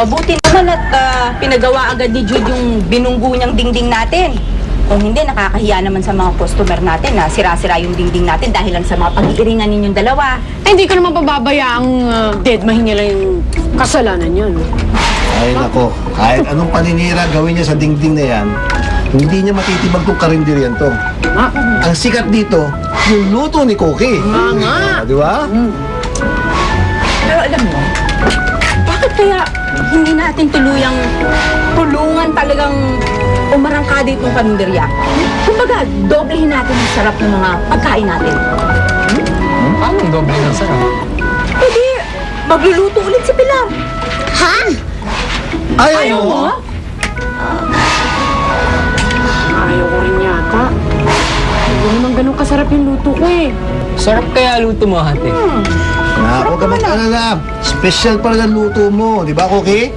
Mabuti naman at pinagawa agad ni Jude yung binunggo niyang dingding natin. Kung hindi, nakakahiya naman sa mga customer natin na sira-sira yung dingding natin dahil lang sa mga pag-iiringan ninyong dalawa. Ay, hindi ko naman pababayaang dead mahingi lang yung kasalanan yun. Ay nako, kahit anong paninira gawin niya sa dingding na yan, hindi niya matitibag tong karinderiyan to. Ang sikat dito, yung luto ni Cookie. Nga. Di ba? Pero alam mo, bakit kaya hindi natin tulungan talagang umarangkada itong karinderya? Kumbaga, doblehin natin ang sarap ng mga pagkain natin. Paano doble ng sarap? Pwede, magluluto ulit si Pilar. Ha? Ayaw mo? Ayaw ko rin yata. Hindi naman ganun kasarap yung luto ko eh. Sarap kaya luto mo, ate. Huwag ka mag-alala. Special pala ang luto mo. Di ba, Cookie?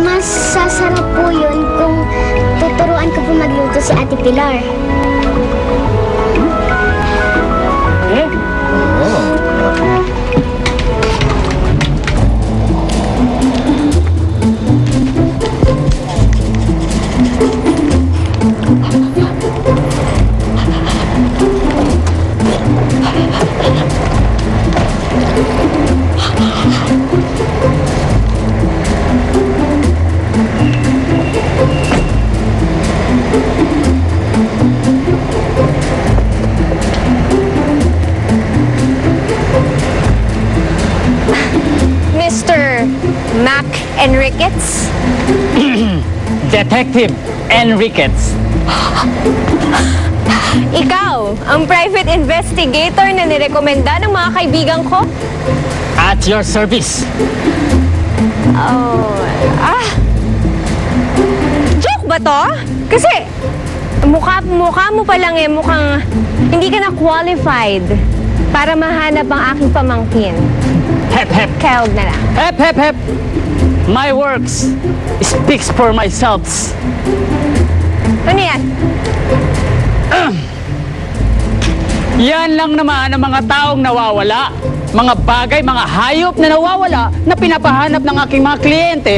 Mas sasarap po yun kung tuturuan ko po magluto si Ate Pilar. Eh? Oo. Mr. Mac Enriquez? Detective Enriquez. Ikaw, ang private investigator na nirekomenda ng mga kaibigan ko? At your service. Joke ba to? Kasi, mukha mo pa lang mukhang hindi ka na qualified para mahanap ang aking pamangkin. Hep, hep. Kaya huwag na lang. Hep, hep, hep. My works speaks for myself. Ano yan? Yan lang naman ang mga taong nawawala. Mga bagay, mga hayop na nawawala na pinapahanap ng aking mga kliyente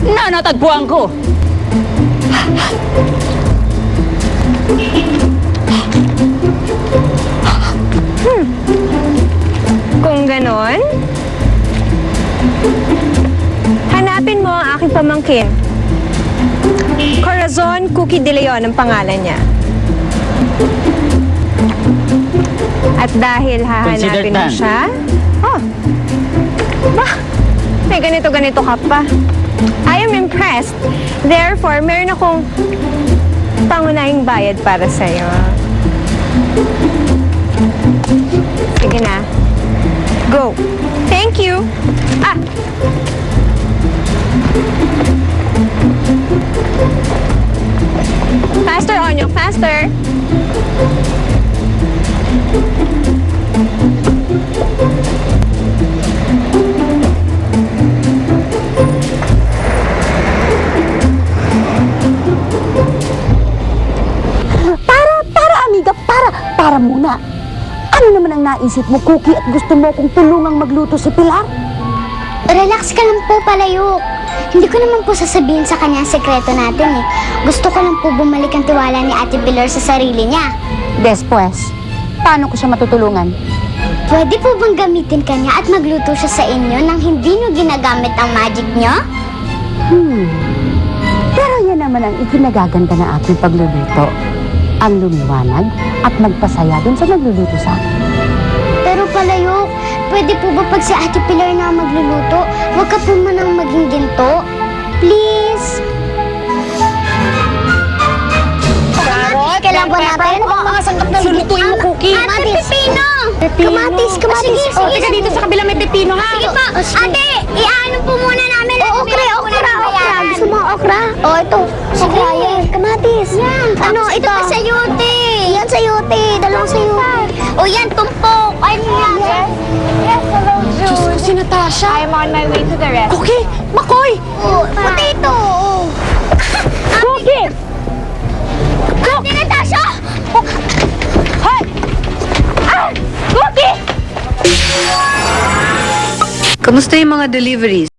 na natagpuan ko. Kung ganon, hanapin mo ang aking pamangkin. Corazon Cookie de Leon ang pangalan niya. At dahil hahanapin mo done. siya, may ganito-ganito ka pa. I am impressed. Therefore, meron akong pangunahing bayad para sa'yo. Sige na. Go. Thank you. Faster, Onyo. Faster. Para muna. Ano naman ang naisip mo, Cookie, at gusto mo kong tulungang magluto si Pilar? Relax ka lang po, Palayok. Hindi ko naman po sasabihin sa kanya ang sekreto natin eh. Gusto ko lang po bumalik ang tiwala ni Ate Pilar sa sarili niya. Después, paano ko siya matutulungan? Pwede po bang gamitin kanya at magluto siya sa inyo nang hindi niyo ginagamit ang magic niyo? Pero yan naman ang ikinagaganda na aking pagluluto. Ang lumiwanag at magpasaya dun sa nagluluto sa akin. Pero Palayok, pwede po ba pag si Ate Pilar na magluluto, huwag ka po manang maging ginto? Please? Carrot, Kailangan ba natin? Ang mga sangkap na lulutuin mo, Cookie. Ate, pepino! Kamatis, kamatis. Sige, teka dito sa kabila may pepino, ha? Sige po. Ate, iaano po muna namin. Okra. Gusto mo okra? Ito. Sige. Kamatis. Yan. Ano, ito pa sayote. Yan, sayote. Dalawang sayote. Yan, tumpok. Ano yan? Yes, hello, Diyos ko, si Natasha. I'm on my way to the rest. Cookie! Makoy! Potato. Cookie! Ate Natasha! Cookie! Kamusta yung mga deliveries?